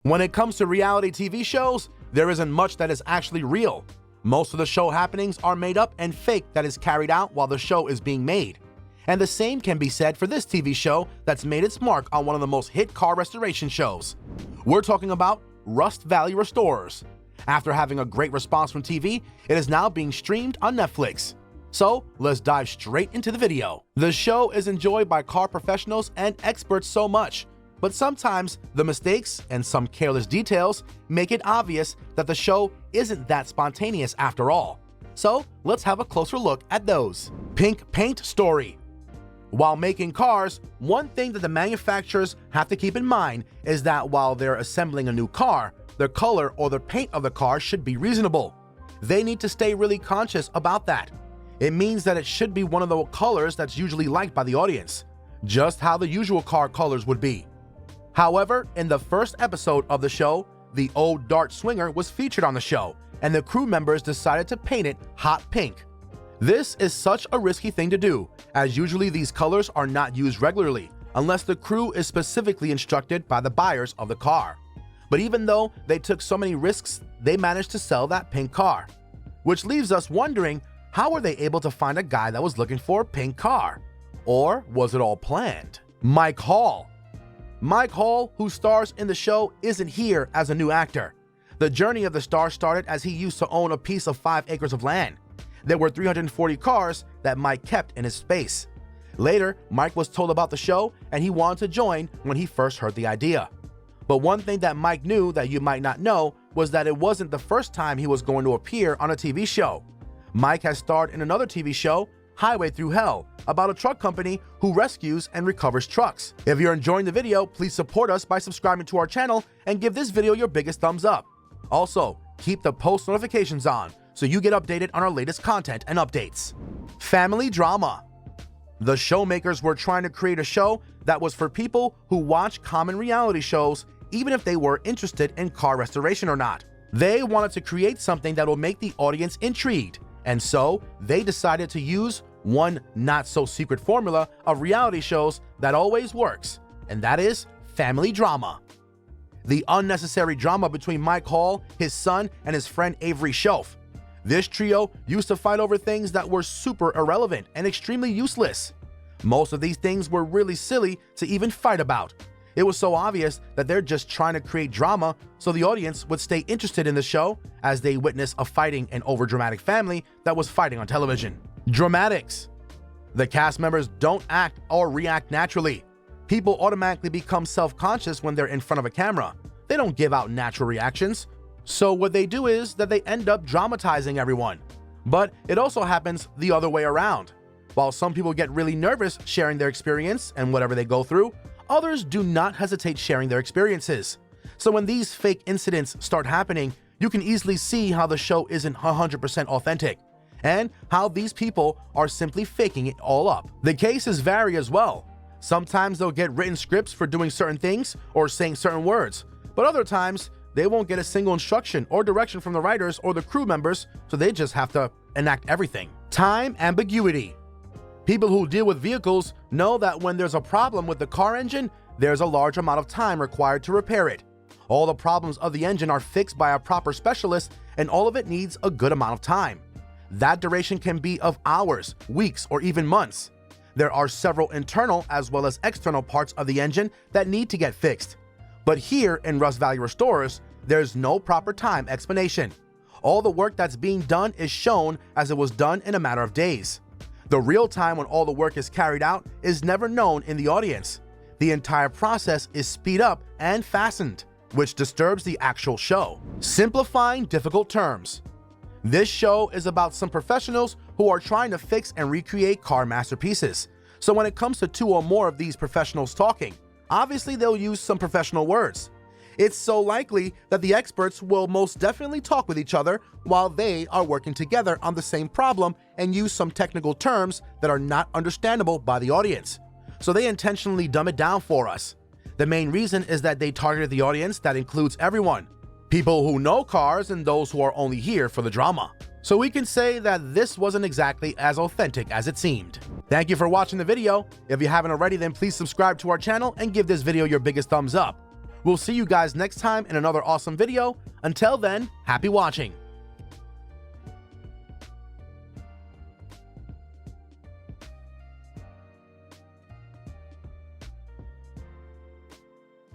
When it comes to reality TV shows, there isn't much that is actually real. Most of the show happenings are made up and fake that is carried out while the show is being made. And the same can be said for this TV show that's made its mark on one of the most hit car restoration shows. We're talking about Rust Valley Restorers. After having a great response from TV, it is now being streamed on Netflix. So let's dive straight into the video. The show is enjoyed by car professionals and experts so much, but sometimes the mistakes and some careless details make it obvious that the show isn't that spontaneous after all. So let's have a closer look at those. Pink paint story. While making cars, one thing that the manufacturers have to keep in mind is that while they're assembling a new car, the color or the paint of the car should be reasonable. They need to stay really conscious about that. It means that it should be one of the colors that's usually liked by the audience, just how the usual car colors would be. However, in the first episode of the show, the old Dart Swinger was featured on the show, and the crew members decided to paint it hot pink. This is such a risky thing to do, as usually these colors are not used regularly, unless the crew is specifically instructed by the buyers of the car. But even though they took so many risks, they managed to sell that pink car. Which leaves us wondering, how were they able to find a guy that was looking for a pink car? Or was it all planned? Mike Hall. Mike Hall, who stars in the show, isn't here as a new actor. The journey of the star started as he used to own a piece of 5 acres of land. There were 340 cars that Mike kept in his space. Later, Mike was told about the show and he wanted to join when he first heard the idea. But one thing that Mike knew that you might not know was that it wasn't the first time he was going to appear on a TV show. Mike has starred in another TV show, Highway Through Hell, about a truck company who rescues and recovers trucks. If you're enjoying the video, please support us by subscribing to our channel and give this video your biggest thumbs up. Also, keep the post notifications on so you get updated on our latest content and updates. Family drama. The showmakers were trying to create a show that was for people who watch common reality shows, even if they were interested in car restoration or not. They wanted to create something that will make the audience intrigued, and so they decided to use one not-so-secret formula of reality shows that always works, and that is family drama. The unnecessary drama between Mike Hall, his son, and his friend Avery Shelf. This trio used to fight over things that were super irrelevant and extremely useless. Most of these things were really silly to even fight about. It was so obvious that they're just trying to create drama so the audience would stay interested in the show as they witness a fighting and overdramatic family that was fighting on television. Dramatics. The cast members don't act or react naturally. People automatically become self-conscious when they're in front of a camera. They don't give out natural reactions. So what they do is that they end up dramatizing everyone. But it also happens the other way around. While some people get really nervous sharing their experience and whatever they go through, others do not hesitate sharing their experiences. So when these fake incidents start happening, you can easily see how the show isn't 100% authentic, and how these people are simply faking it all up. The cases vary as well. Sometimes they'll get written scripts for doing certain things or saying certain words, but other times they won't get a single instruction or direction from the writers or the crew members, so they just have to enact everything. Time ambiguity. People who deal with vehicles know that when there's a problem with the car engine, there's a large amount of time required to repair it. All the problems of the engine are fixed by a proper specialist, and all of it needs a good amount of time. That duration can be of hours, weeks, or even months. There are several internal as well as external parts of the engine that need to get fixed. But here in Rust Valley Restorers, there's no proper time explanation. All the work that's being done is shown as it was done in a matter of days. The real time when all the work is carried out is never known in the audience. The entire process is speed up and fastened, which disturbs the actual show. Simplifying difficult terms. This show is about some professionals who are trying to fix and recreate car masterpieces. So when it comes to 2 or more of these professionals talking, obviously they'll use some professional words. It's so likely that the experts will most definitely talk with each other while they are working together on the same problem and use some technical terms that are not understandable by the audience. So they intentionally dumb it down for us. The main reason is that they targeted the audience that includes everyone. People who know cars and those who are only here for the drama. So we can say that this wasn't exactly as authentic as it seemed. Thank you for watching the video. If you haven't already, then please subscribe to our channel and give this video your biggest thumbs up. We'll see you guys next time in another awesome video. Until then, happy watching.